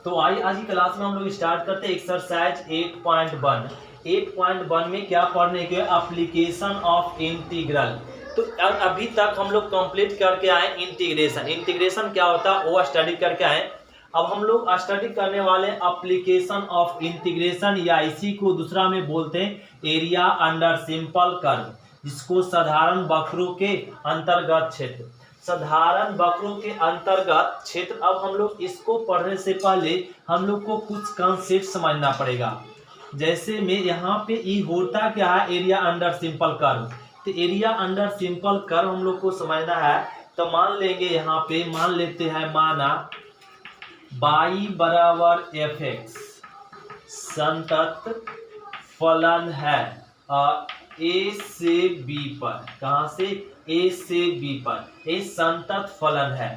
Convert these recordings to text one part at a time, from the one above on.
तो आज की क्लास में हम लोग स्टार्ट करते हैं एक्सरसाइज 8.1। 8.1 में क्या पढ़ने के, एप्लीकेशन ऑफ इंटीग्रल। तो अभी तक हम लोग कंप्लीट करके आए इंटीग्रेशन। इंटीग्रेशन क्या होता है वो स्टडी करके आए। अब हम लोग स्टडी करने वाले एप्लीकेशन ऑफ इंटीग्रेशन, या इसी को दूसरा में बोलते हैं एरिया अंडर सिंपल कर्व, जिसको साधारण वक्रों के अंतर्गत क्षेत्र। साधारण वक्रों के अंतर्गत क्षेत्र। अब हम लोग इसको पढ़ने से पहले हम लोग को कुछ कॉन्सेप्ट समझना पड़ेगा। जैसे में यहाँ पे ये होता क्या है, एरिया अंडर सिंपल कर्व। तो एरिया अंडर सिंपल कर्व हम लोग को समझना है। तो मान लेंगे यहाँ पे, मान लेते हैं, माना y बराबर एफ एक्स संतत फलन है ए से बी पर। कहां से? ए से बी पर। ए संतत फलन है।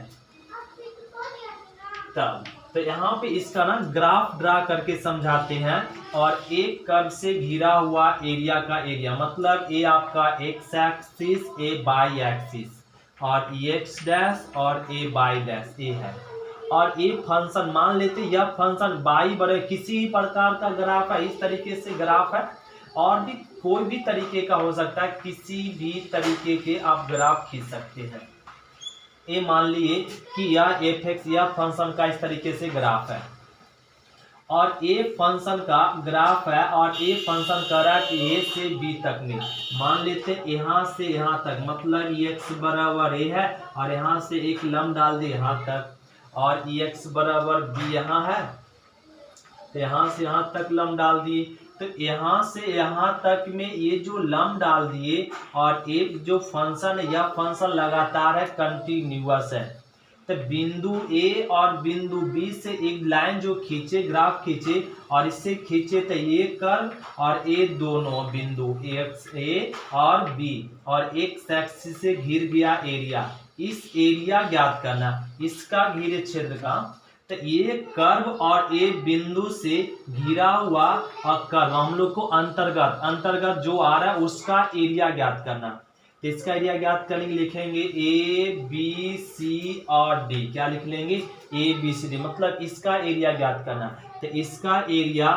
तब तो यहाँ पे इसका ना ग्राफ ड्रा करके समझाते हैं। और एक कर्व से घिरा हुआ एरिया का एरिया, मतलब ए आपका एक्स एक्सिस, ए वाई एक्सिस, और एक्स डैश और ए वाई डैश ए है। और ये फंक्शन मान लेते, यह फंक्शन वाई बड़े किसी प्रकार का ग्राफ है, इस तरीके से ग्राफ है। और भी कोई भी तरीके का हो सकता है, किसी भी तरीके के आप ग्राफ खींच सकते हैं। ये मान लिए कि यह एफ एक्स, यह फंक्शन का इस तरीके से ग्राफ है, और ए फंक्शन का ग्राफ है, और ए फंक्शन कर रहा है ए से बी तक में। मान लेते हैं यहाँ से यहाँ तक, मतलब एक्स बराबर ए है, और यहाँ से एक लंब डाल दे यहाँ तक, और एक्स बराबर बी यहाँ है, तो यहाँ से यहाँ तक लंब डाल दिए। तो यहाँ से यहाँ तक में ये जो लंब डाल दिए, और एक जो फंक्शन है, यह फंक्शन लगातार है, कंटिन्यूअस है। तो बिंदु ए और बिंदु बी से एक लाइन जो खींचे, ग्राफ खींचे, और इससे खींचे तो ये कर्व और ये दोनों बिंदु एक्स ए और बी, और एक एक्सिस से घिर गया एरिया। इस एरिया ज्ञात करना, इसका घिरे क्षेत्र का। तो ये कर्व और ये बिंदु से घिरा हुआ और कर्व हम लोग को अंतर्गत जो आ रहा है उसका एरिया ज्ञात करना। तो इसका एरिया ज्ञात करने के लिखेंगे ए बी सी और डी। क्या लिख लेंगे? ए बी सी डी, मतलब इसका एरिया ज्ञात करना। तो इसका एरिया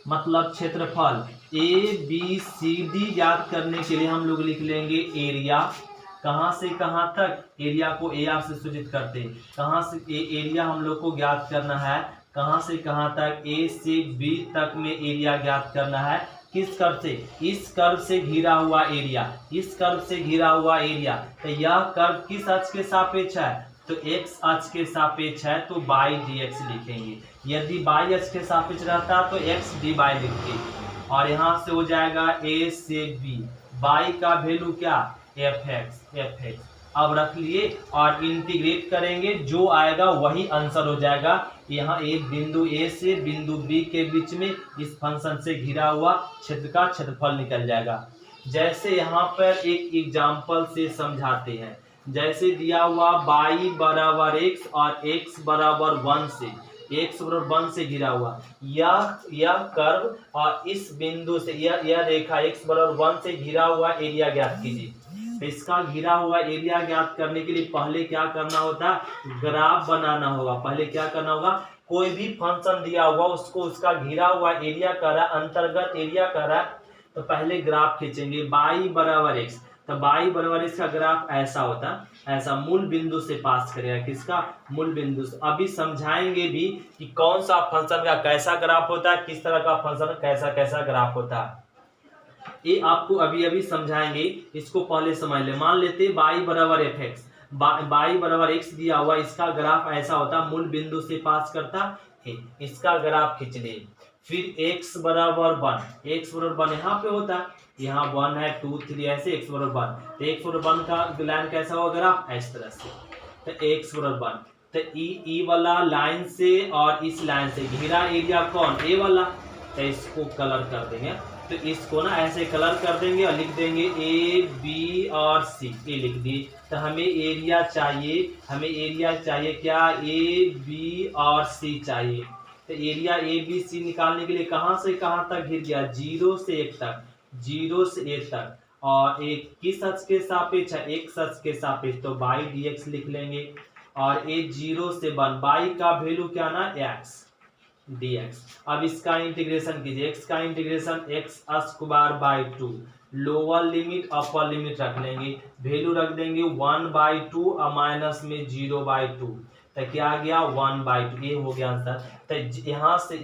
मतलब क्षेत्रफल ए बी सी डी ज्ञात करने के लिए हम लोग लिख लेंगे एरिया। कहां से कहां तक? एरिया को ए आर से सूचित करते हैं। कहां से? एरिया हम लोग को ज्ञात करना है कहां से कहां तक? ए से बी तक में एरिया ज्ञात करना है। किस कर्व से? इस कर्व से घिरा हुआ एरिया, इस कर्व से घिरा हुआ एरिया। तो यह कर्व किस अक्ष के सापेक्ष है? तो एक्स अक्ष के सापेक्ष है, तो बाई डी एक्स लिखेंगे। यदि बाई अक्ष के सापेक्ष रहता तो एक्स डी बाई लिखते, और यहाँ से हो जाएगा ए से बी। बाई का वैल्यू क्या? F x. अब रख लिए और इंटीग्रेट करेंगे, जो आएगा वही आंसर हो जाएगा। यहाँ एक बिंदु ए से बिंदु बी के बीच में इस फंक्शन से घिरा हुआ क्षेत्र का क्षेत्रफल निकल जाएगा। जैसे यहाँ पर एक एग्जांपल से समझाते हैं। जैसे दिया हुआ y बराबर x और x बराबर 1 से, x बराबर 1 से घिरा हुआ यह कर्व, और इस बिंदु से यह रेखा x बराबर 1 से घिरा हुआ एरिया ज्ञात कीजिए। तो इसका घिरा हुआ एरिया ज्ञात करने के लिए पहले क्या करना होता है? ग्राफ बनाना होगा। पहले क्या करना होगा? कोई भी फंक्शन दिया हुआ उसको उसका घिरा हुआ एरिया कर रहा है, अंतर्गत एरिया कर रहा है, तो पहले ग्राफ खींचेंगे y बराबर x। तो y बराबर x का ग्राफ ऐसा होता है, ऐसा मूल बिंदु से पास करेगा। किसका? मूल बिंदु से। अभी समझाएंगे भी कि कौन सा फंक्शन का कैसा ग्राफ होता है, किस तरह का फंक्शन कैसा कैसा ग्राफ होता है, ये आपको अभी अभी समझाएंगे। इसको पहले समझ ले। मान लेते y बराबर एफ एक्स, y बराबर एक्स दिया हुआ, इसका ग्राफ ऐसा होता, मूल बिंदु से पास करता है। इसका ग्राफ खींच ले। फिर x बराबर 1, x बराबर 1 यहाँ पे होता है, यहाँ 1 है 2 3 ऐसे x बराबर 1। तो x बराबर 1 का लाइन कैसा होगा ग्राफ? इस तरह से। तो x बराबर 1, तो ई वाला लाइन से और इस लाइन से घिरा एरिया कौन? ए वाला। तो इसको कलर कर देंगे, तो इसको ना ऐसे कलर कर देंगे और लिख देंगे ए बी और सी। ए लिख दिए। तो हमें एरिया चाहिए क्या? ए बी और सी चाहिए। तो एरिया ए बी सी निकालने के लिए कहां से कहां तक घिर गया? 0 से 1 तक, 0 से 1 तक। और एक किस अक्ष के सापेक्ष है? एक्स अक्ष के सापेक्ष, तो बाई डी एक्स लिख लेंगे। और ए 0 से 1, बाई का वैल्यू क्या ना x dx। अब इसका इंटीग्रेशन कीजिए, x का integration x square by 2, lower limit upper limit रख लेंगे, वैल्यू रख देंगे 1/2 और माइनस में 0/2, तो क्या आ गया 1/2, ये हो गया आंसर। तो यहाँ से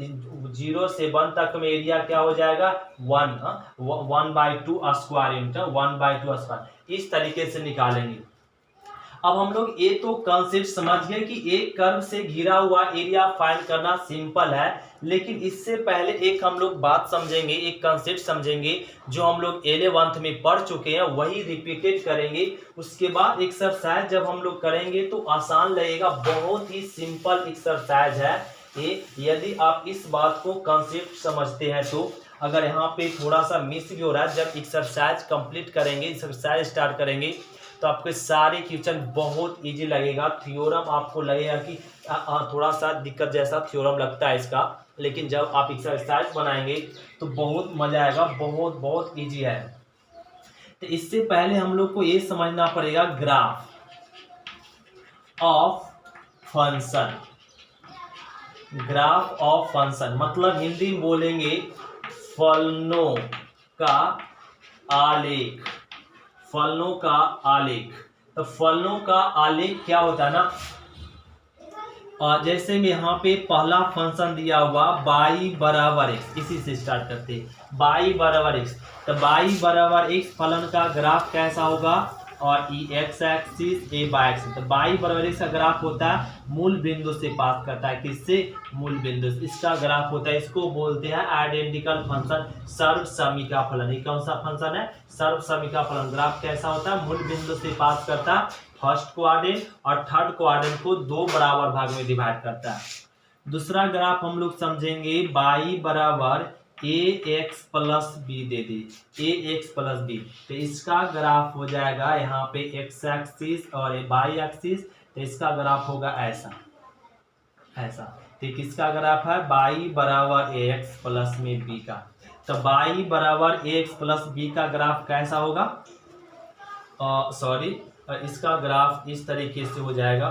0 से 1 तक में एरिया क्या हो जाएगा 1/2 स्क्वायर इंटू 1/2 स्क्वायर, इस तरीके से निकालेंगे। अब हम लोग ये तो कॉन्सेप्ट समझ गए कि एक कर्व से घिरा हुआ एरिया फाइंड करना सिंपल है, लेकिन इससे पहले एक हम लोग बात समझेंगे, एक कॉन्सेप्ट समझेंगे जो हम लोग 11th में पढ़ चुके हैं, वही रिपीटेड करेंगे। उसके बाद एक्सरसाइज जब हम लोग करेंगे तो आसान लगेगा, बहुत ही सिंपल एक्सरसाइज है ये। यदि आप इस बात को कॉन्सेप्ट समझते हैं तो अगर यहाँ पे थोड़ा सा मिस भी हो रहा है, जब एक्सरसाइज कंप्लीट करेंगे, एक्सरसाइज स्टार्ट करेंगे तो आपके सारे क्वेश्चन बहुत इजी लगेगा। थ्योरम आपको लगेगा कि थोड़ा सा दिक्कत जैसा थ्योरम लगता है इसका, लेकिन जब आप एक्सरसाइज बनाएंगे तो बहुत मजा आएगा, बहुत बहुत इजी है। तो इससे पहले हम लोग को ये समझना पड़ेगा graph of function. Graph of function मतलब हिंदी में बोलेंगे फलनों का आलेख, फलनों का आलेख। तो फलनों का आलेख क्या होता है ना, जैसे में यहाँ पे पहला फंक्शन दिया हुआ y बराबर x, इसी से स्टार्ट करते हैं y बराबर x। तो y बराबर x फलन का ग्राफ कैसा होगा, और ई एक्स एक्सिस ए बाई एक्सिस। तो y बराबर x का ग्राफ होता है मूल बिंदु से पास करता है, किससे मूल बिंदु से, इसका ग्राफ होता है, इसको बोलते हैं आइडेंटिकल फंक्शन, सर्वसमिका फलन। ये कौन सा फंक्शन है, सर्वसमिका फलन। ग्राफ कैसा होता है, मूल बिंदु से पास करता है, फर्स्ट क्वाड्रेंट और थर्ड क्वाड्रेंट को 2 बराबर भाग में डिवाइड करता है। दूसरा ग्राफ हम लोग समझेंगे y बराबर ax प्लस बी दे दी, ax प्लस बी। तो इसका ग्राफ हो जाएगा यहाँ पे x एक्सिस और y एक्सिस, तो इसका ग्राफ होगा ऐसा ऐसा। तो किसका ग्राफ है, y बराबर ax प्लस में b का। तो y बराबर ax प्लस b का ग्राफ कैसा होगा, सॉरी इसका ग्राफ इस तरीके से हो जाएगा,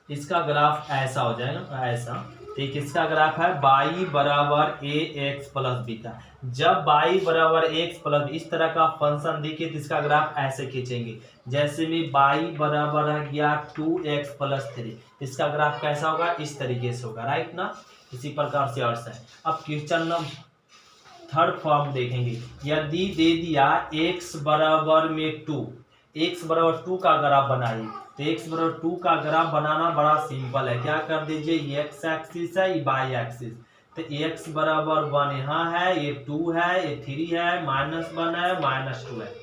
इसका ग्राफ ऐसा हो जाएगा ऐसा। ठीक, इसका ग्राफ है y बराबर ax प्लस बी का। जब y बराबर ax प्लस इस तरह का फंक्शन दिखे तो इसका ग्राफ ऐसे खींचेंगे, जैसे में y बराबर है गया 2x प्लस 3, इसका ग्राफ कैसा होगा, इस तरीके से होगा, राइट ना। इसी प्रकार से और है। अब क्वेश्चन नंबर थर्ड फॉर्म देखेंगे, यदि दे दिया x बराबर में 2, x बराबर 2 का ग्राफ बनाइए। तो x बराबर 2 का ग्राफ बनाना बड़ा सिंपल है, क्या कर दीजिए, ये x एक्सिस है, ये y एक्सिस। तो x बराबर 1 यहाँ है, ये 2 है, ये 3 है, -1 है, -2 है,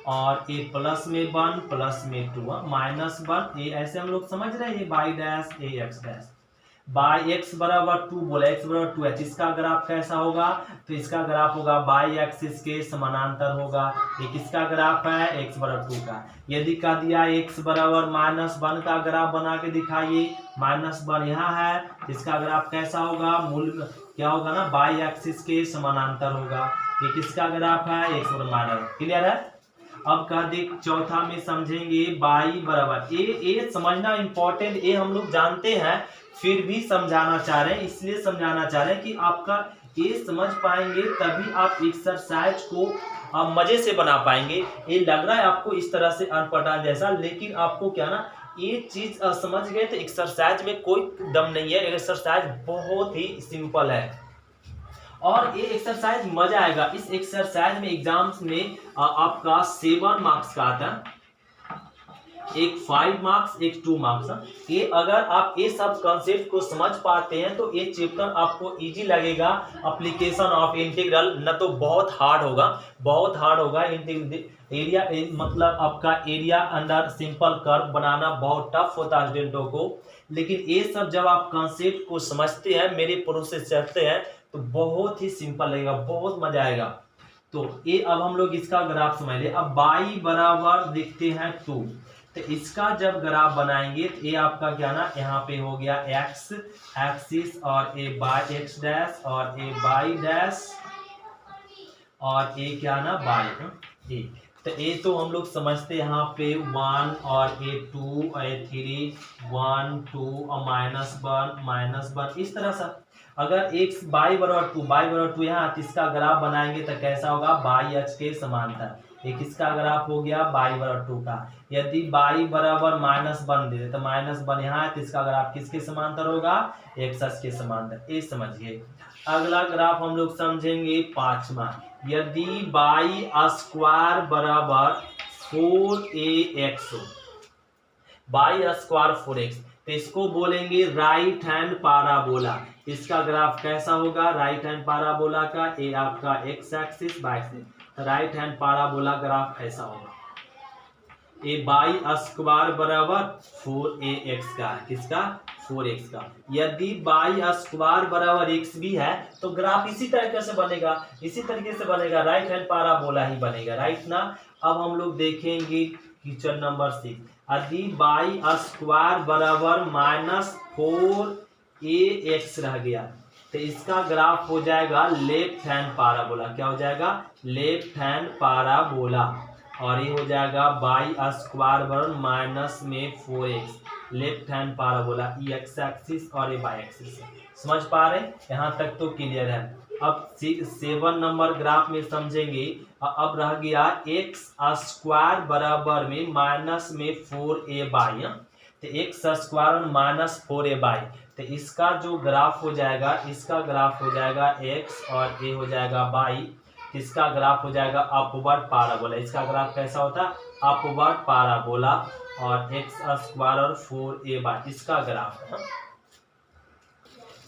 और ये प्लस में 1 प्लस में 2 -1, ये ऐसे हम लोग समझ रहे हैं, ये y डैश ये x डैश। बाई एक्स बराबर 2 बोला, x बराबर 2 है, इसका ग्राफ कैसा होगा, तो इसका ग्राफ होगा बाई एक्सिस के समानांतर होगा। ये किसका ग्राफ है, x बराबर 2 का। यदि कह दिया x बराबर -1 का ग्राफ बना के दिखाइए, -1 यहाँ है, इसका ग्राफ कैसा होगा, मूल क्या होगा ना, बाई एक्सिस के समानांतर होगा। ये किसका ग्राफ है, x बराबर -, क्लियर है। अब कह दे चौथा में समझेंगे y बराबर ए समझना इंपॉर्टेंट, ये हम लोग जानते हैं, फिर भी समझाना चाह रहे हैं, इसलिए समझाना चाह रहे हैं कि आपका ये समझ पाएंगे तभी आप एक्सरसाइज को आप मजे से बना पाएंगे। ये लग रहा है आपको इस तरह से अनपढ़ जैसा, लेकिन आपको क्या ना ये चीज समझ गए तो एक्सरसाइज में कोई दम नहीं है, एक्सरसाइज बहुत ही सिंपल है और ये एक्सरसाइज मजा आएगा। इस एक्सरसाइज में एग्जाम्स में आपका 7 मार्क्स का आता है, एक 5 मार्क्स एक 2 मार्क्स। ये अगर आप ये सब कॉन्सेप्ट को समझ पाते हैं तो ये चैप्टर आपको इजी लगेगा। एप्लीकेशन ऑफ इंटीग्रल न तो बहुत हार्ड होगा, बहुत हार्ड होगा। एरिया मतलब आपका एरिया अंडर सिंपल कर्व बनाना बहुत टफ होता है स्टूडेंटों को, लेकिन ये सब जब आप कॉन्सेप्ट को समझते हैं, मेरे प्रोसेस चलते हैं तो बहुत ही सिंपल लगेगा, बहुत मजा आएगा। तो ये अब हम लोग इसका ग्राफ समझ ले। अब y बराबर देखते हैं 2, तो इसका जब ग्राफ बनाएंगे तो ये आपका क्या ना, यहाँ पे हो गया x एक्सिस और ए बाई एक्स डैश और ए बाई डैश और ए क्या ना बाई ए। तो ए तो हम लोग समझते हैं यहाँ पे 1 और A2 A3 1 2 और -1 इस तरह से। अगर x y बराबर 2 यहाँ इसका ग्राफ बनाएंगे तो कैसा होगा, y अक्ष के समांतर। एक इसका ग्राफ हो गया y बराबर 2 का। यदि y बराबर -1 दे दे तो -1 यहाँ है तो इसका ग्राफ किसके समांतर होगा, x अक्ष के समांतर। ये समझिए। अगला ग्राफ हम लोग समझेंगे 5वां। यदि y स्क्वायर बराबर 4ax हो, y स्क्वायर 4x, तो इसको बोलेंगे राइट हैंड पाराबोला। इसका ग्राफ कैसा होगा, राइट हैंड पाराबोला का ए आपका x axis y axis, right hand parabola graph ऐसा होगा। ए y स्क्वायर बराबर 4ax का, किसका, 4x का। यदि y स्क्वायर बराबर x भी है तो ग्राफ इसी तरीके से बनेगा, इसी तरीके से बनेगा, राइट हैंड पाराबोला ही बनेगा, राइट ना। अब हम लोग देखेंगे क्वेश्चन नंबर 6। यदि y स्क्वायर बराबर -4ax रह गया तो इसका ग्राफ हो जाएगा लेफ्ट हैंड पाराबोला। क्या हो जाएगा, लेफ्ट हैंड पाराबोला। और ये हो जाएगा y स्क्वायर बराबर -4x, लेफ्ट हैंड पाराबोला, ये x एक्सिस और ये y एक्सिस। समझ पा रहे हैं, यहाँ तक तो क्लियर है। अब 7 नंबर ग्राफ में समझेंगे। अब रह गया x स्क्वायर बराबर में -4a/, तो x स्क्वायर -4a/, तो इसका जो ग्राफ हो जाएगा, इसका ग्राफ हो जाएगा x और ये हो जाएगा y, इसका ग्राफ हो जाएगा अपवर्ड पाराबोला। इसका ग्राफ कैसा होता है, अपवर्ड पाराबोला, और x स्क्वायर और 4a/, इसका ग्राफ है।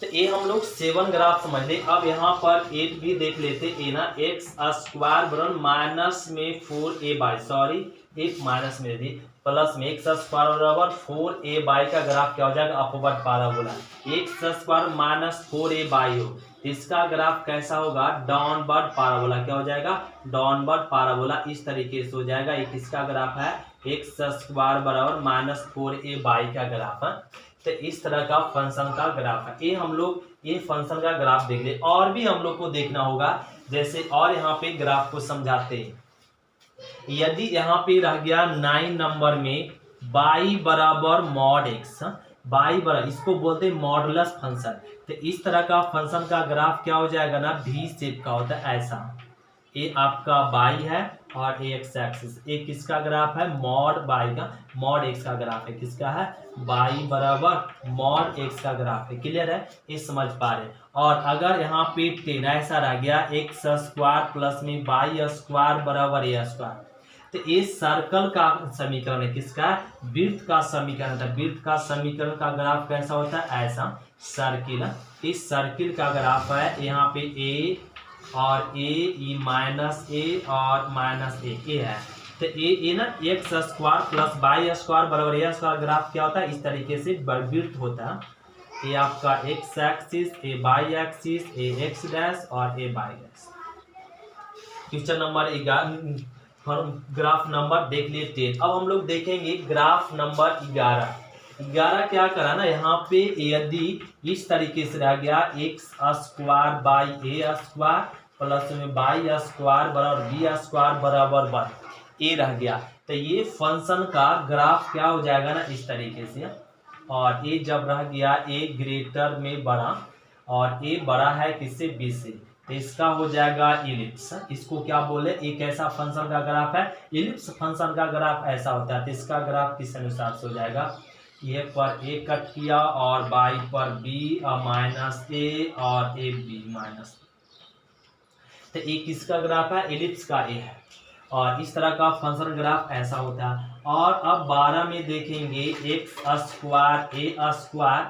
तो ये हम लोग 7 ग्राफ समझ ले। अब यहाँ पर 8 भी देख लेते ए ना, x स्क्वायर बराबर -4a/, सॉरी 8 माइनस में दी, प्लस में x स्क्वायर बराबर 4a/, का ग्राफ क्या हो जाएगा, upward parabola. x square -4a/, हो इसका ग्राफ कैसा होगा, डाउनवर्ड पाराबोला। क्या हो जाएगा, डाउनवर्ड पाराबोला, इस तरीके से हो जाएगा। एक इसका ग्राफ है x स्क्वायर बराबर -4a/, का ग्राफ है। तो इस तरह का फंक्शन का ग्राफ है। ये हम लोग ये फंक्शन का ग्राफ देख ले। और भी हम लोग को देखना होगा, जैसे और यहाँ पे ग्राफ को समझाते हैं। यदि यहाँ पे रह गया 9 नंबर में y बराबर mod x, y बराबर, इसको बोलते हैं मॉडुलस फंक्शन। तो इस तरह का फंक्शन का ग्राफ क्या हो जाएगा ना, v शेप का होता है ऐसा। ये आपका y है और ये x एक्सिस। एक किसका ग्राफ है, मॉड y का, मॉड x का ग्राफ है। किसका है, y बराबर मॉड x का ग्राफ है। क्लियर है, ये समझ पा रहे हैं। और अगर यहाँ पे 10 ऐसा रह गया, x स्क्वायर प्लस में y स्क्वायर बराबर a स्क्वायर, तो ये सर्कल का समीकरण है। किसका, वृत्त का समीकरण है। वृत्त का समीकरण का ग्राफ कैसा होता है, ऐसा सर्किल। इस सर्किल का ग्राफ है यहाँ पे a और a माइनस a और माइनस a है। तो ए ना x square plus y square बराबर a स्क्वायर, ग्राफ क्या होता है, इस तरीके से वृत्त होता है। ये आपका x axis, a y axis, a x dash और a y dash. Question number 11, graph number देख लिए 10। अब हम लोग देखेंगे ग्राफ नंबर 11 क्या करा ना, यहाँ पे यदि इस तरीके से रह गया, x square by a square plus में y स्क्वायर बराबर b स्क्वायर बराबर 1, ये रह गया। तो ये फंक्शन का ग्राफ क्या हो जाएगा ना, इस तरीके से। और ये जब रह गया a ग्रेटर में बड़ा, और a बड़ा है किससे, b से, तो इसका हो जाएगा इलिप्स। इसको क्या बोले, एक ऐसा फंक्शन का ग्राफ है, इलिप्स फंक्शन का ग्राफ ऐसा होता है। तो इसका ग्राफ किस अनुसार से हो जाएगा, ए पर a कट किया और y पर b और माइनस a और a b माइनस। तो एक किसका ग्राफ है, इलिप्स का a है। और इस तरह का फंक्शन ग्राफ ऐसा होता है। और अब 12 में देखेंगे x स्क्वायर a स्क्वायर,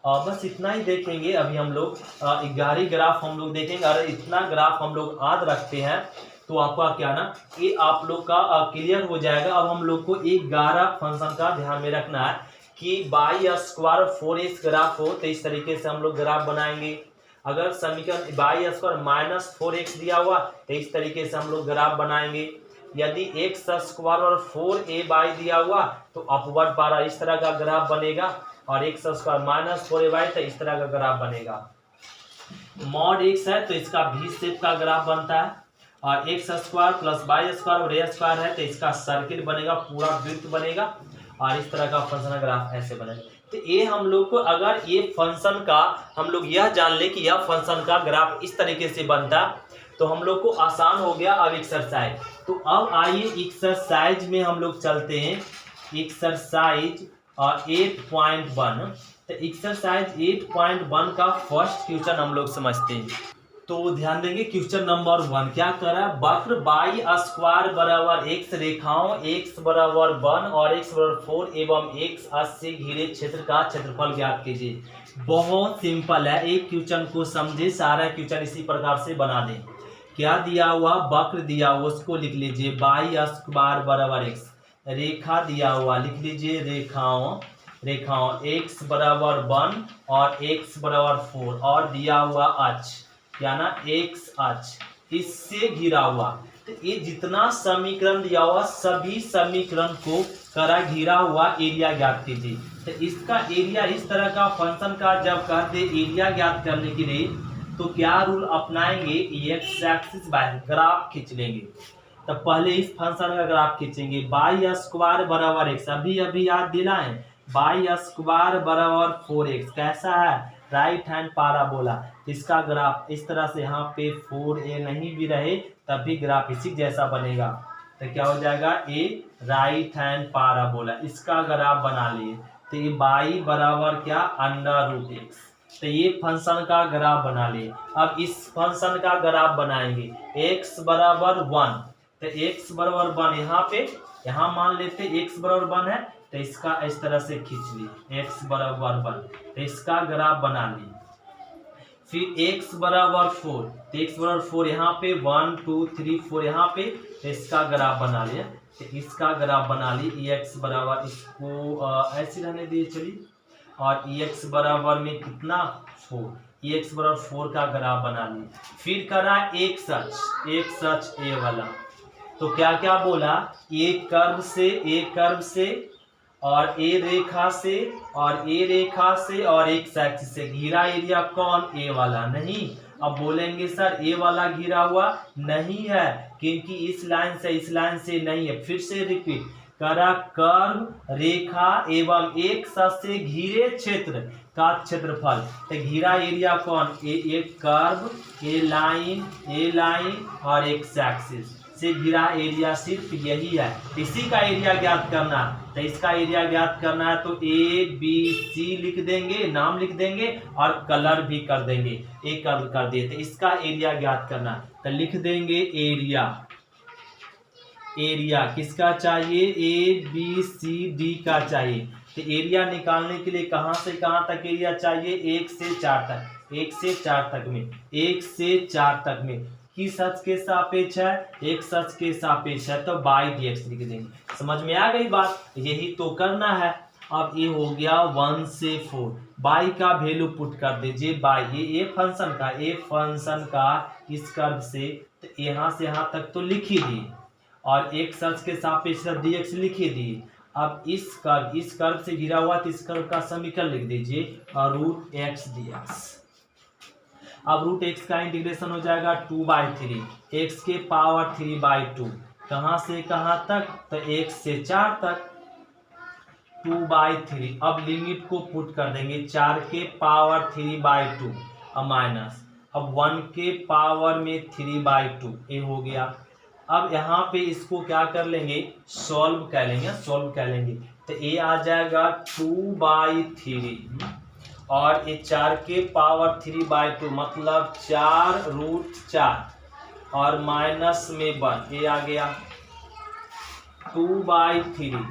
और बस इतना ही देखेंगे। अभी हम लोग 11 ग्राफ हम लोग देखेंगे। अगर इतना ग्राफ हम लोग याद रखते हैं तो आपका क्या ना, ये आप लोग का क्लियर हो जाएगा। अब हम लोग को 11 फंक्शन का ध्यान में रखना है कि y स्क्वायर 4x ग्राफ हो तो इस तरीके से हम लोग ग्राफ बनाएंगे। अगर समीकरण y स्क्वायर -4x दिया हुआ तो इस तरीके से हम लोग ग्राफ बनाएंगे। यदि x स्क्वायर और 4a/, दिया हुआ तो अपवर्ड पारा इस तरह का ग्राफ बनेगा, और x स्क्वायर -4a/, तो इस तरह का ग्राफ बनेगा। मॉड x है तो इसका v शेप का ग्राफ बनता है। और X square plus Y square और ए स्क्वायर है, तो इसका सर्किल बनेगा, पूरा वृत्त बनेगा और इस तरह का फंक्शन का ग्राफ ऐसे बनेगा। तो ये हम लोग को अगर ये फंक्शन का हम लोग यह जान ले कि यह फंक्शन का ग्राफ इस तरीके से बनता तो हम लोग को आसान हो गया। अब एक्सरसाइज, तो अब आइए एक्सरसाइज में हम लोग चलते हैं। एक्सरसाइज 8.1, तो एक्सरसाइज 8.1 का फर्स्ट क्वेश्चन हम लोग समझते हैं। तो ध्यान देंगे क्वेश्चन नंबर 1 क्या कर रहा है, वक्र बाई स्क्वायर बराबर एक्स रेखाओं x बराबर 1 और x बराबर 4 एवं x अक्ष से घिरे क्षेत्र का क्षेत्रफल ज्ञात कीजिए। बहुत सिंपल है, एक क्वेश्चन को समझे, सारा क्वेश्चन इसी प्रकार से बना दें। क्या दिया हुआ, वक्र दिया हुआ उसको लिख लीजिए बाई स्क्वायर बराबर x, रेखा दिया हुआ लिख लीजिए रेखाओं x बराबर 1 और x बराबर 4 और दिया हुआ अक्ष क्या ना x अक्ष, इससे घिरा हुआ। तो ये जितना समीकरण दिया हुआ सभी समीकरण को करा घिरा हुआ एरिया ज्ञात कीजिए। तो इसका एरिया इस तरह का फंक्शन का जब कहते एरिया ज्ञात करने के लिए तो क्या रूल अपनाएंगे, एक्स एक्सिस बाय ग्राफ खींच लेंगे। तो पहले इस फंक्शन का ग्राफ खींचेंगे, बाई स्क्वायर बराबर एक्स, अभी याद दिलाएं, बाई स्क्वायर बराबर 4x कैसा है, राइट हैंड पाराबोला। इसका ग्राफ इस तरह से, यहाँ पे 4a नहीं भी रहे तब भी ग्राफ इसी जैसा बनेगा। तो क्या हो जाएगा, ए राइट हैंड पाराबोला, इसका ग्राफ बना लिए। तो ये बाई बराबर क्या, √x, तो ये फंक्शन का ग्राफ बना लिए। अब इस फंक्शन का ग्राफ बनाएंगे, x बराबर 1, तो x बराबर 1 यहाँ मान लेते x बराबर 1 है, तो इसका इस तरह से खींच लिए x बराबर 1, तो इसका ग्राफ बना लिए। फिर x बराबर 4, तो x बराबर 4 यहाँ पे 1 2 3 4 यहाँ पे, तो इसका ग्राफ बना लिया। तो इसका ग्राफ बना ली, x बराबर, इसको ऐसे रहने दिए चलिए, और x बराबर में कितना 4, x बराबर 4 का ग्राफ बना ली। फिर करा एक सच ए वाला, तो क्या क्या बोला, एक कर्व से और ए रेखा से और ए रेखा से और एक एक्सिस से घिरा एरिया कौन, ए वाला नहीं। अब बोलेंगे सर ए वाला घिरा हुआ नहीं है क्योंकि इस लाइन से नहीं है। फिर से रिपीट करा, कर्व रेखा एवं एक से घिरे क्षेत्र का क्षेत्रफल। तो घिरा एरिया कौन, एक कर्व, ए लाइन और एक एक्सिस से घिरा एरिया सिर्फ यही है। इसी का एरिया ज्ञात करना, तो इसका एरिया ज्ञात करना है तो ABC लिख देंगे, नाम लिख देंगे और कलर भी कर देंगे, एक कलर कर दिए। तो इसका एरिया ज्ञात करना, तो लिख देंगे एरिया किसका चाहिए, ABCD का चाहिए। तो एरिया निकालने के लिए कहां से कहां तक एरिया चाहिए, 1 से 4 तक, 1 से 4 तक में, 1 से 4 तक में किस अक्ष के सापेक्ष है, x अक्ष के सापेक्ष है, तो बाई dx लिख देंगे। समझ में आ गई बात, यही तो करना है। अब ये हो गया 1 से 4, बाई का वैल्यू पुट कर दीजिए, बाई ये फंक्शन का इस कर्व से, तो यहाँ से यहाँ तक तो लिख ही दिए और x अक्ष के सापेक्ष dx लिख ही दिए। अब इस कर्व से घिरा हुआ तो इस कर्व का समीकरण लिख दीजिए और √x dx। अब √x का इंटीग्रेशन हो जाएगा 2/3, x के पावर 3/2, कहां से कहां तक, तो 1 से 4 तक, 2/3। अब लिमिट को पुट कर देंगे, 4 के पावर 3/2 अब माइनस, अब 1 के पावर में 3/2, ये हो गया। अब यहाँ पे इसको क्या कर लेंगे, सॉल्व कर लेंगे, तो ये आ जाएगा 2/3 और ये 4 के पावर 3/2 मतलब 4√4 और माइनस में 1, ये आ गया 2/3,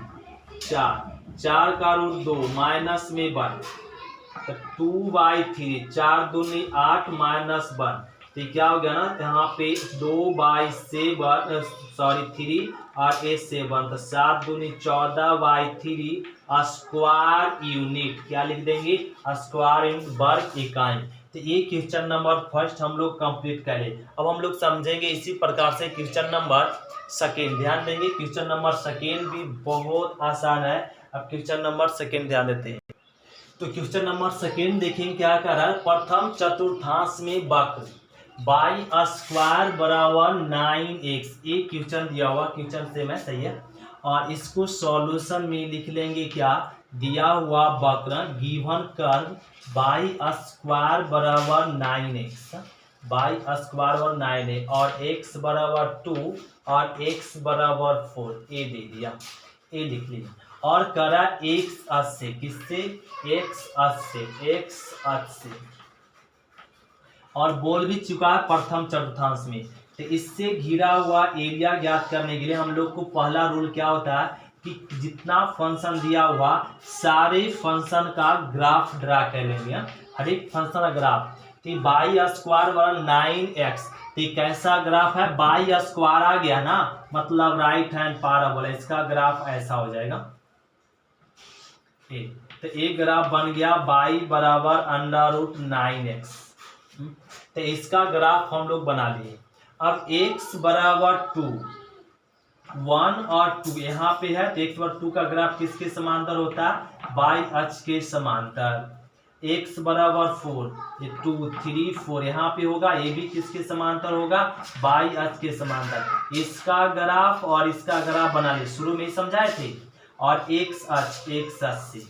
4 का √2 माइनस में 1, तो 2/3, 4 दूनी 8 माइनस 1, तो क्या हो गया ना, यहाँ पे 3 और ए 7, तो 7 दूनी 14/3 स्क्वायर यूनिट, क्या लिख देंगे, स्क्वायर यूनिट वर्ग इकाई। तो ये क्वेश्चन नंबर फर्स्ट हम लोग कंप्लीट करें। अब हम लोग समझेंगे इसी प्रकार से क्वेश्चन नंबर सेकेंड। ध्यान देंगे क्वेश्चन नंबर सेकेंड भी बहुत आसान है। अब क्वेश्चन नंबर सेकेंड ध्यान देते हैं। तो क्वेश्चन नंबर सेकेंड देखेंगे क्या कर रहा है, प्रथम चतुर्थांश में वक्र बाई स्क्वायर बराबर 9x, एक क्वेश्चन दिया हुआ, क्वेश्चन से मैं सही है। और इसको सॉल्यूशन में लिख लेंगे क्या, दिया हुआ वक्र गिवन कर्व बाई स्क्वायर बराबर 9x, बाई स्क्वायर बराबर 9x और x बराबर 2 और x बराबर 4, ए दे दिया, ए लिख लिया। और करा x अक्ष से, किससे, x अक्ष से, x अक्ष से, और बोल भी चुका है प्रथम चतुर्थांश में। तो इससे घिरा हुआ एरिया ज्ञात करने के लिए हम लोग को पहला रूल क्या होता है कि जितना फंक्शन दिया हुआ सारे फंक्शन का ग्राफ ड्रा कर लेंगे, हर एक फंक्शन का ग्राफ। तो बाई स्क्वायर बराबर 9x, तो कैसा ग्राफ है, बाई स्क्वायर आ गया ना, मतलब राइट हैंड पैराबोला, इसका ग्राफ ऐसा हो जाएगा। तो एक ग्राफ बन गया बाई बराबर √9x, तो इसका ग्राफ हम लोग बना लिए। अब x बराबर 2, 1 और 2 यहाँ पे है, तो x बराबर 2 का ग्राफ किसके समांतर होता है, बाई अक्ष के समांतर। x बराबर 4, ये 2 3 4 यहाँ पे होगा, ये भी किसके समांतर होगा, बाई अक्ष के समांतर। इसका ग्राफ और इसका ग्राफ बना लिए, शुरू में ही समझाए थे। और x अक्ष से,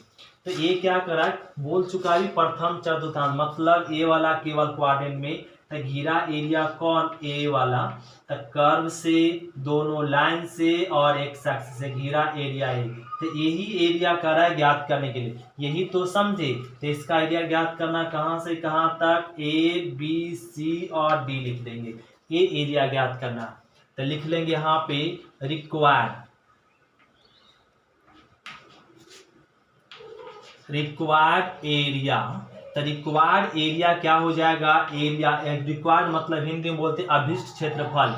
तो ये क्या करा, बोल चुका है प्रथम चतुर्थांश, मतलब ए वाला केवल क्वाड्रेंट में। तो घिरा एरिया कौन, ए वाला, तो कर्व से, दोनों लाइन से और एक्स एक्सिस से घिरा एरिया ए। तो यही एरिया करा है ज्ञात करने के लिए, यही तो समझे। तो इसका एरिया ज्ञात करना कहाँ से कहाँ तक, ए बी सी और डी लिख देंगे, ये एरिया ज्ञात करना। तो लिख लेंगे यहाँ पे रिक्वायर्ड एरिया। तो रिक्वायर्ड एरिया क्या हो जाएगा, एरिया, रिक्वायर्ड मतलब हिंदी में बोलते हैं अभिष्ट क्षेत्रफल।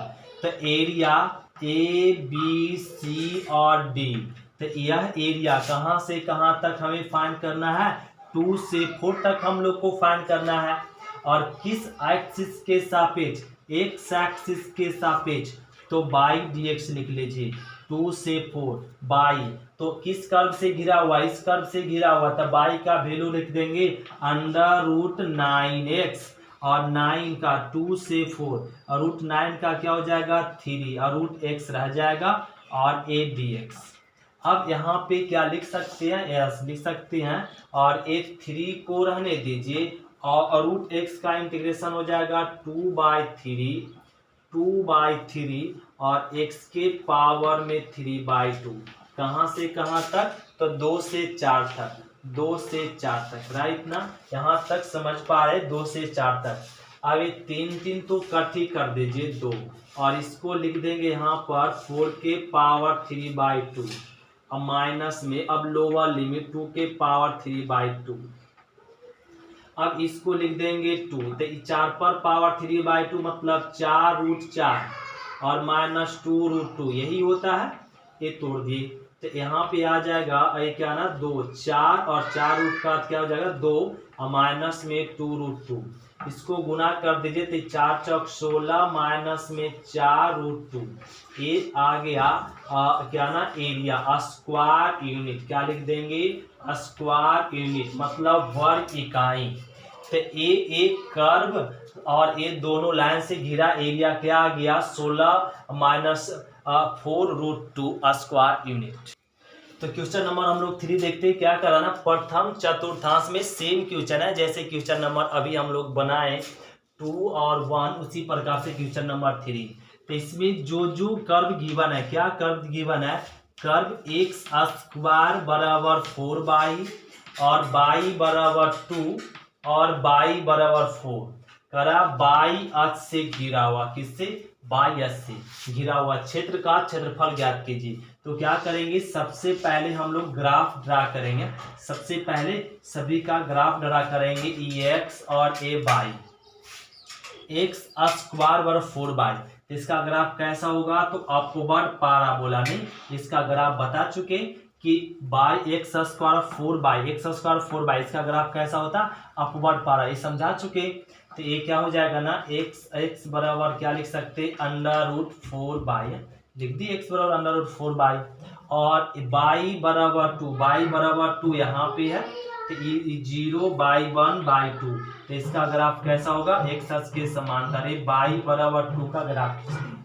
तो एरिया ए बी सी और डी, तो यह एरिया कहाँ से कहाँ तक हमें फाइंड करना है, 2 से 4 तक हम लोग को फाइंड करना है। और किस एक्सिस के सापेक्ष, एक्स एक्सिस के सापेक्ष, तो बाई dx लिख लीजिए, 2 से 4 बाई, तो किस कर्व से घिरा हुआ, इस कर्व से घिरा हुआ, तो बाई का वैल्यू लिख देंगे √9x, और 9 का 2 से 4 और √9 का क्या हो जाएगा 3 और √x रह जाएगा और a dx। अब यहाँ पे क्या लिख सकते हैं, यस लिख सकते हैं, और एक 3 को रहने दीजिए, और √x का इंटीग्रेशन हो जाएगा 2/3 और x के पावर में 3/2, कहाँ से कहाँ तक, तो 2 से 4 तक, 2 से 4 तक, राइट ना, यहाँ तक समझ पा रहे, 2 से 4 तक। अब ये 3 तो कट ही कर दीजिए 2, और इसको लिख देंगे यहाँ पर 4 के पावर 3/2, अब माइनस में, अब लोअर लिमिट 2 के पावर 3/2, अब इसको लिख देंगे 2, तो 4 पर पावर 3/2 मतलब 4√4 और -2√2, यही होता है, ये तोड़ दिए। तो यहाँ पे आ जाएगा ये क्या ना 2, 4 और 4 रूट का क्या हो जाएगा 2 और माइनस में 2√2, इसको गुना कर दीजिए, तो 4 चौक 16 माइनस में 4√2, ये आ गया क्या ना एरिया, स्क्वायर यूनिट, क्या लिख देंगे, स्क्वायर यूनिट मतलब वर्ग इकाई। तो ये एक कर्व और ये दोनों लाइन से घिरा एरिया क्या आ गया 16 माइनस 4√2 स्क्वायर यूनिट। तो क्वेश्चन नंबर हम लोग 3 देखते हैं, क्या कराना, प्रथम चतुर्थांश में सेम क्वेश्चन है जैसे क्वेश्चन नंबर अभी हम लोग बनाए 2 और 1, उसी प्रकार से क्वेश्चन नंबर 3। तो इसमें जो कर्व गिवन है, क्या कर्व गिवन है, कर्व एक्स स्क्वायर बराबर 4y और y बराबर 2 और y बराबर 4 करा, बाई अक्ष से घिरा हुआ, किससे, बाई अक्ष से घिरा हुआ क्षेत्र का क्षेत्रफल ज्ञात कीजिए। तो क्या करेंगे, सबसे पहले हम लोग ग्राफ ड्रा करेंगे, सबसे पहले सभी का ग्राफ ड्रा करेंगे, एक्स और ए बाई, एक्स स्क्वायर बराबर 4y, इसका ग्राफ कैसा होगा, तो अपवर्ड पैराबोला में इसका ग्राफ बता चुके कि बाई एक्स स्क्वायर 4y, इसका ग्राफ कैसा होता, अपवर्ड पैरा, ये समझा चुके। तो ये क्या हो जाएगा ना, x बराबर क्या लिख सकते, √4y लिख दी, x बराबर √4y, और y बराबर 2 यहाँ पे है, तो 0/1/2, तो इसका ग्राफ कैसा होगा, एक्स अक्ष के समांतर, y बराबर 2 का ग्राफ खींचते हैं।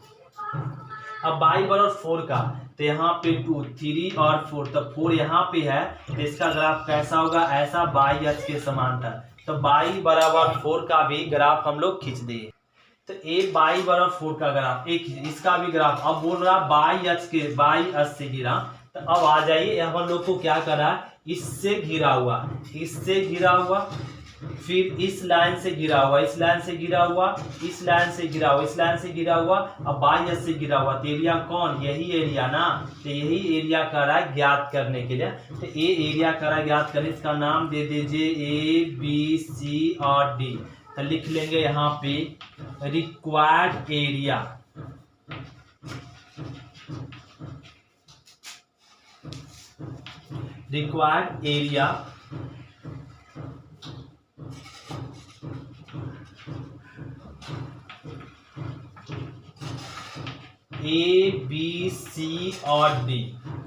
अब y बराबर 4 का, तो यहाँ पे 2, 3 और 4, तो 4 यहाँ पे है, तो इसका ग्राफ कैसा होगा, ऐसा y अक्ष के समांतर। तो y बराबर 4 का भी ग्राफ हम लोग खींच दिए। तो y बराबर 4 का ग्राफ, एक इसका भी ग्राफ। अब बोल रहा y अक्ष से घिरा, तो अब आ जाइए, अब हम लोग को क्या करा, इससे घिरा हुआ, इससे घिरा हुआ, फिर इस लाइन से घिरा हुआ, इस लाइन से घिरा हुआ, इस लाइन से घिरा हुआ, इस लाइन से घिरा हुआ, अब y से घिरा हुआ। तो एरिया कौन, यही एरिया ना, तो यही एरिया करा ज्ञात करने के लिए। तो ये एरिया करा ज्ञात करने, इसका नाम दे दीजिए ABC और D। तो लिख लेंगे यहाँ पे required area, required area ABC और D,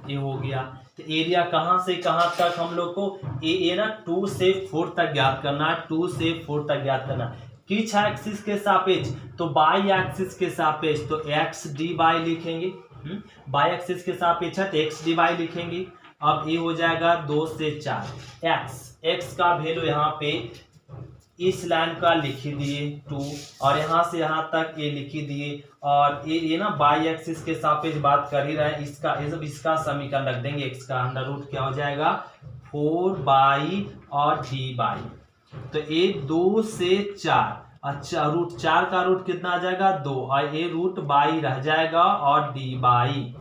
ये हो गया। तो एरिया कहाँ से कहाँ तक हम लोग को, ये ना 2 से 4 तक ज्ञात करना है, 2 से 4 तक ज्ञात करना। किस एक्सिस के सापेक्ष, तो बाई एक्सिस के सापेक्ष, तो एक्स डी वाई लिखेंगे। बाई एक्सिस के सापेक्ष है तो एक्स डी वाई लिखेंगे। अब ये हो जाएगा 2 से 4, एक्स का वैल्यू यहाँ पे इस लाइन का लिख दिए 2, और यहाँ से यहाँ तक ये लिख दिए। और ये ना बाई एक्सिस के सापेक्ष बात कर ही रहे हैं, इसका समीकरण रख देंगे, एक्स का अंडर रूट क्या हो जाएगा 4 और d। तो ये 2 से 4, अच्छा √4 का रूट कितना आ जाएगा 2, और ये रूट बाई रह जाएगा और डी बाई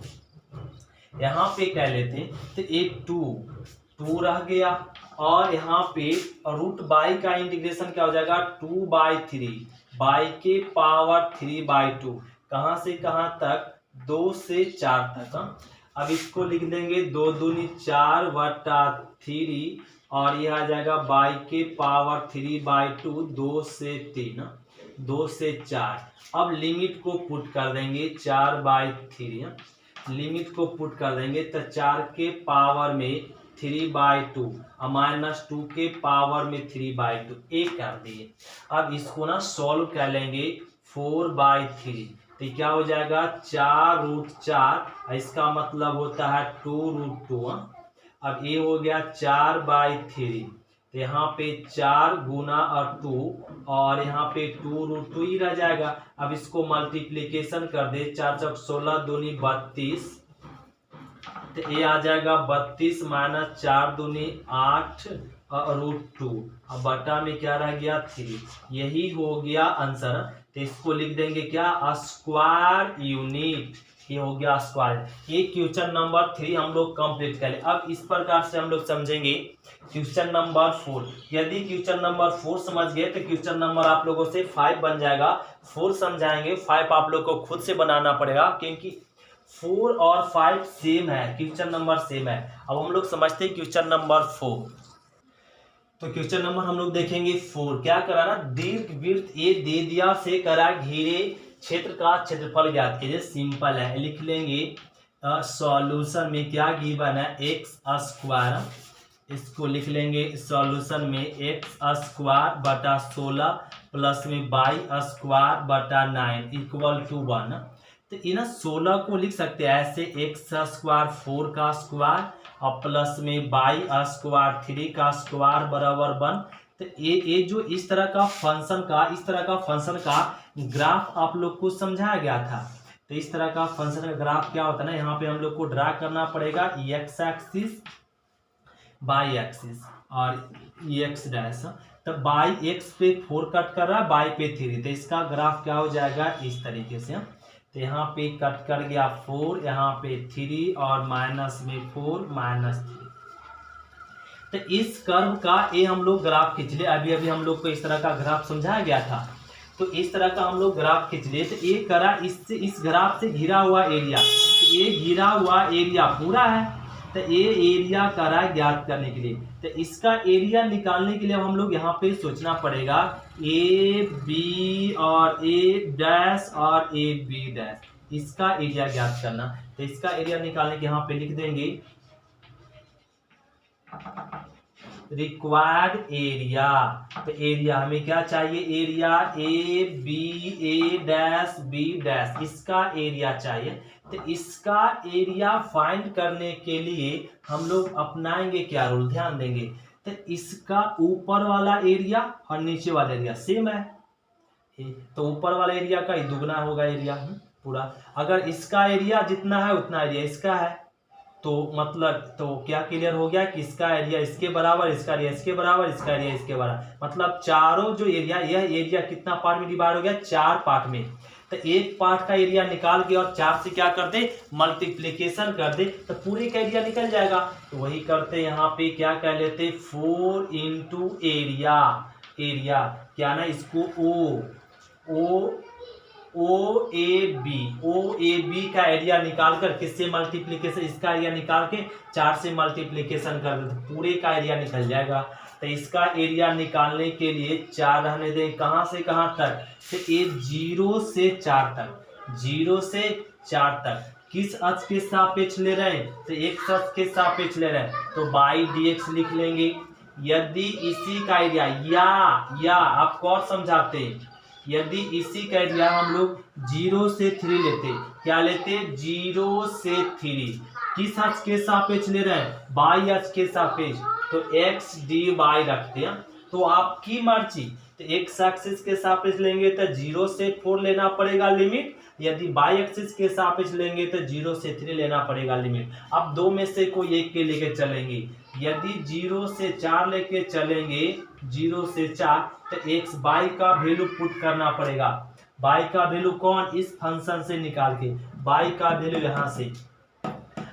यहाँ पे कह लेते, तो एक 2 रह गया, और यहाँ पे रूट बाई का इंटीग्रेशन क्या हो जाएगा 2/3, बाई के पावर 3/2, कहाँ से कहाँ तक 2 से 4 तक। अब इसको लिख देंगे 2 दूनी 4/3, और यह आ जाएगा बाई के पावर 3/2, 2 से 3, 2 से 4। अब लिमिट को पुट कर देंगे 4/3, लिमिट को पुट कर देंगे, तो 4 के पावर में 3/2 -2 के पावर में 3/2, एक कर दिए। अब इसको ना सॉल्व कर लेंगे 4/3, तो क्या हो जाएगा 4√4, इसका मतलब होता है 2√2। अब ये हो गया 4/3, तो यहाँ पे 4 गुना और 2, और यहाँ पे 2√2 ही रह जाएगा। अब इसको मल्टीप्लीकेशन कर दे, 4 चौक 16 दूनी 32, तो ये आ जाएगा 32 - 4 दूनी 8 √2, अब बटा में क्या रह गया 3, यही हो गया आंसर। तो इसको लिख देंगे क्या स्क्वायर यूनिट, ये हो गया स्क्वायर। ये क्वेश्चन नंबर 3 हम लोग कंप्लीट करें। अब इस प्रकार से हम लोग समझेंगे क्वेश्चन नंबर 4। यदि क्वेश्चन नंबर 4 समझ गए तो क्वेश्चन नंबर आप लोगों से 5 बन जाएगा। 4 समझाएंगे, 5 आप लोग को खुद से बनाना पड़ेगा, क्योंकि 4 और 5 सेम है, क्वेश्चन नंबर सेम है। अब हम लोग समझते हैं क्वेश्चन नंबर 4। तो क्वेश्चन नंबर हम लोग देखेंगे 4। क्या करा ना, दीर्घ वृत्त ए दे दिया से करा घिरे क्षेत्र का क्षेत्रफल ज्ञात कीजिए। सिंपल है, लिख लेंगे सॉल्यूशन में क्या गिवन है x², इसको लिख लेंगे सॉल्यूशन में x² बटा 16 प्लस में y² 9 = 1। तो ये ना 16 को लिख सकते हैं ऐसे x² 4 का स्क्वायर और प्लस में y² 3 का स्क्वायर बराबर 1। तो ये जो इस तरह का फंक्शन का ग्राफ आप लोग को समझाया गया था। तो इस तरह का फंक्शन का ग्राफ क्या होता है ना, यहाँ पे हम लोग को ड्रा करना पड़ेगा x एक्सिस, y एक्सिस और x डैश। तो बाई x पे 4 कट कर रहा है, y पे 3, तो इसका ग्राफ क्या हो जाएगा इस तरीके से। तो यहाँ पे कट कर गया 4, यहाँ पे 3 और माइनस में 4 -3। तो इस कर्व का ये हम लोग ग्राफ खींच ले। अभी हम लोग को इस तरह का ग्राफ समझाया गया था, तो इस तरह का हम लोग ग्राफ खींच ले। तो ये करा इससे, इस ग्राफ से घिरा हुआ एरिया, तो ये घिरा हुआ एरिया पूरा है, तो ये एरिया करा ज्ञात करने के लिए। तो इसका एरिया निकालने के लिए हम लोग यहाँ पे सोचना पड़ेगा ए बी और ए डैश और ए बी डैश, इसका एरिया ज्ञात करना। तो इसका एरिया निकालने के यहाँ पे लिख देंगे रिक्वायर्ड एरिया। तो एरिया हमें क्या चाहिए, एरिया ए बी डैश, इसका एरिया चाहिए। तो इसका एरिया फाइंड करने के लिए हम लोग अपनाएंगे क्या रूल, ध्यान देंगे। तो इसका ऊपर वाला एरिया और नीचे वाला एरिया सेम है, तो ऊपर वाला एरिया का ही दुगना होगा एरिया पूरा। अगर इसका एरिया जितना है उतना एरिया इसका है, तो मतलब तो क्या क्लियर हो गया कि इसका एरिया इसके बराबर, इसका एरिया इसके बराबर, इसका एरिया इसके बराबर। मतलब चारों जो एरिया, यह एरिया कितना पार्ट में डिवाइड हो गया, 4 पार्ट में। तो एक पार्ट का एरिया निकाल के और 4 से क्या कर दे, मल्टीप्लीकेशन कर दे, तो पूरे का एरिया निकल जाएगा। तो वही करते यहाँ पे क्या कह लेते, 4 इंटू एरिया, एरिया क्या ना इसको ओ ए बी का एरिया निकाल कर किससे मल्टीप्लीकेशन, इसका एरिया निकाल के 4 से मल्टीप्लीकेशन कर दे तो पूरे का एरिया निकल जाएगा। तो इसका एरिया निकालने के लिए 4 रहने दें, कहां से कहां तक, तो ये 0 से 4 तक, 0 से 4 तक किस अक्ष के सापेक्ष ले रहे हैं, तो x अक्ष के सापेक्ष ले रहे हैं, तो बाई dx लिख लेंगे। यदि इसी का एरिया या आपको और समझाते हैं, यदि इसी का एरिया हम लोग 0 से 3 लेते, क्या लेते, 0 से 3 किस अक्ष के सापेक्ष ले रहे हैं, बाई अक्ष के सापेक्ष, तो x dy रखते हैं। तो आपकी मर्जी, तो x एक्सिस के सापेक्ष लेंगे तो 0 से 4 लेना पड़ेगा लिमिट, यदि बाई एक्सिस के सापेक्ष लेंगे तो 0 से 3 लेना पड़ेगा लिमिट। अब दो में से कोई एक के लेके चलेंगे, यदि 0 से 4 लेके चलेंगे, 0 से 4, तो x बाई का वैल्यू पुट करना पड़ेगा। बाई का वैल्यू कौन, इस फंक्शन से निकाल के, बाई का वैल्यू यहाँ से।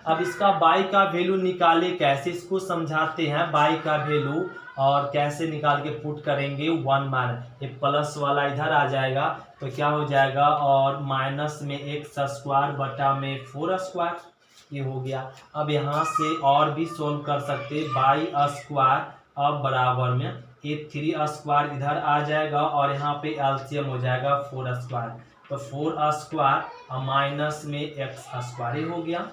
अब इसका बाई का वैल्यू निकाले कैसे, इसको समझाते हैं। बाई का वैल्यू और कैसे निकाल के पुट करेंगे, 1 माइनस, ये प्लस वाला इधर आ जाएगा तो क्या हो जाएगा, और माइनस में x स्क्वायर बटा में 4 स्क्वायर, ये हो गया। अब यहाँ से और भी सोल्व कर सकते, बाई स्क्वायर अब बराबर में ये 3 स्क्वायर इधर आ जाएगा और यहाँ पे एलसीएम हो जाएगा 4 स्क्वायर, तो 4 स्क्वायर माइनस में x स्क्वायर, ये हो गया।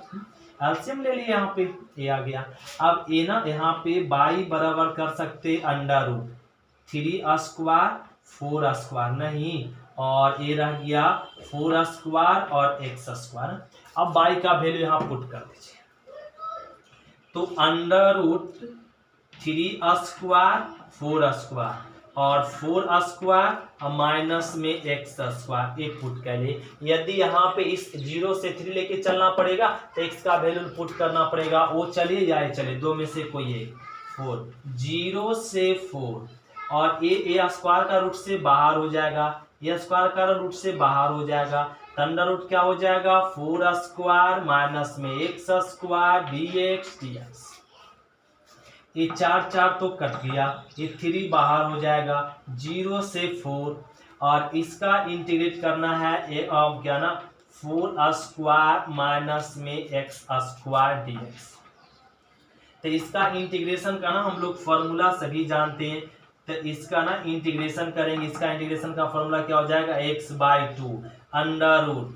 एलसीएम ले लिया, यहाँ पे ये आ गया। अब ये ना यहाँ पे बाई बराबर कर सकते अंडर रूट 3 स्क्वायर 4 स्क्वायर, नहीं, और ये रह गया 4 स्क्वायर और x स्क्वायर। अब बाई का वैल्यू यहाँ पुट कर दीजिए, तो अंडर रूट 3 स्क्वायर 4 स्क्वायर और 4 स्क्वायर माइनस में x स्क्वायर, एक पुट कर लिए। यदि यहाँ पे इस 0 से 3 लेके चलना पड़ेगा तो x का वैल्यू पुट करना पड़ेगा, वो चलिए या ये चलिए, दो में से कोई एक, 4, 0 से 4 और ए स्क्वायर का रूट से बाहर हो जाएगा, ये स्क्वायर का रूट से बाहर हो जाएगा, अंडर रूट क्या हो जाएगा, 4 स्क्वायर माइनस में x स्क्वायर dx dx। ये 4 तो कट गया, ये 3 बाहर हो जाएगा, 0 से 4 और इसका इंटीग्रेट करना है क्या ना, 4 स्क्वायर माइनस में x स्क्वायर dx। तो इसका इंटीग्रेशन का ना हम लोग फॉर्मूला सभी जानते हैं, तो इसका ना इंटीग्रेशन करेंगे, इसका इंटीग्रेशन का फॉर्मूला क्या हो जाएगा, x/2 under root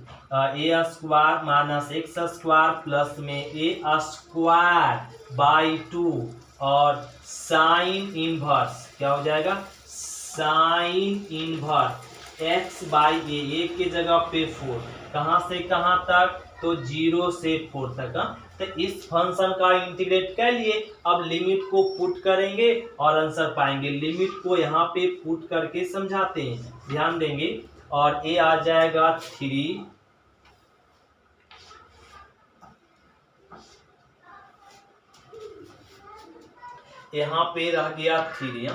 A square minus x square plus में ए स्क्वायर बाई 2 और साइन इनवर्स क्या हो जाएगा, साइन इनवर्स x/a, एक के जगह पे 4, कहां से कहां तक, तो 0 से 4 तक। तो इस फंक्शन का इंटीग्रेट कर लिए, अब लिमिट को पुट करेंगे और आंसर पाएंगे। लिमिट को यहाँ पे पुट करके समझाते हैं, ध्यान देंगे, और a आ जाएगा 3 यहाँ पे रह गया 3।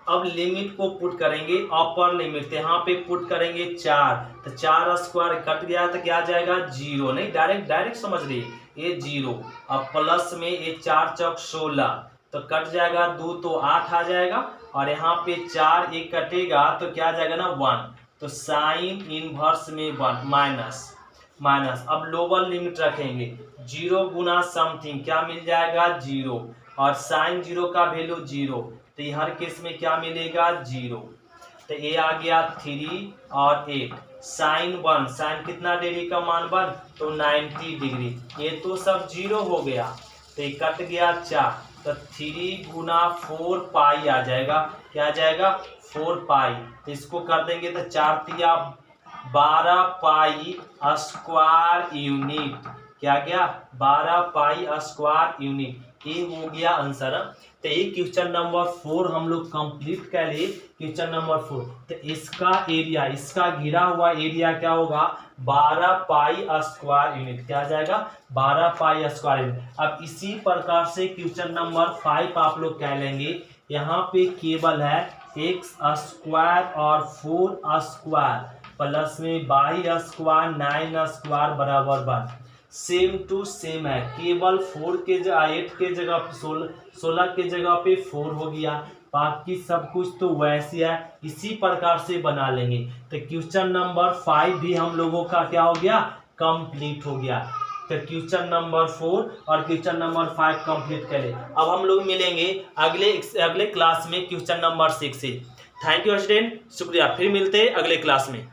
अब लिमिट को पुट करेंगे, अपर लिमिट यहाँ पे पुट करेंगे 4, तो 4 स्क्वायर कट गया तो क्या आ जाएगा, 0, नहीं डायरेक्ट समझ रही, ये 0, अब प्लस में ये 4 चौक 16 तो कट जाएगा 2 तो 8 आ जाएगा, और यहाँ पे 4 एक कटेगा तो क्या आ जाएगा ना 1, तो साइन इनवर्स में 1 माइनस माइनस। अब लोअर लिमिट रखेंगे, 0 गुना समथिंग क्या मिल जाएगा, 0, और साइन 0 का वैल्यू 0, तो हर केस में क्या मिलेगा, 0। तो ये आ गया 3 और 8, साइन 1, साइन कितना डिग्री का मान 1, तो 90 डिग्री, ये तो सब 0 हो गया। तो ये कट गया 4, तो 3 गुना 4 पाई आ जाएगा। क्या आ जाएगा? 4 पाई। तो इसको कर देंगे तो 4 तिया 12 पाई स्क्वायर यूनिट। क्या गया? 12 पाई स्क्वायर यूनिट। ये हो गया आंसर। तो ये क्वेश्चन नंबर 4 हम लोग कंप्लीट कर लिए। क्वेश्चन नंबर 4, तो इसका एरिया, इसका घिरा हुआ एरिया क्या होगा? 12 पाई स्क्वायर यूनिट। क्या आ जाएगा? 12 पाई स्क्वायर यूनिट। अब इसी प्रकार से क्वेश्चन नंबर 5 आप लोग कह लेंगे। यहाँ पे केवल है x स्क्वायर और 4 स्क्वायर प्लस में बाई स्क्वायर 9 स्क्वायर बराबर 1। सेम टू सेम है, केवल 4 के 8 के जगह पे 16 के जगह पे 4 हो गया। बाकी सब कुछ तो वैसे है, इसी प्रकार से बना लेंगे। तो क्वेश्चन नंबर 5 भी हम लोगों का क्या हो गया? कंप्लीट हो गया। तो क्वेश्चन नंबर 4 और क्वेश्चन नंबर 5 कंप्लीट करें। अब हम लोग मिलेंगे अगले क्लास में क्वेश्चन नंबर 6 से। थैंक यू स्टूडेंट, शुक्रिया। फिर मिलते हैं अगले क्लास में।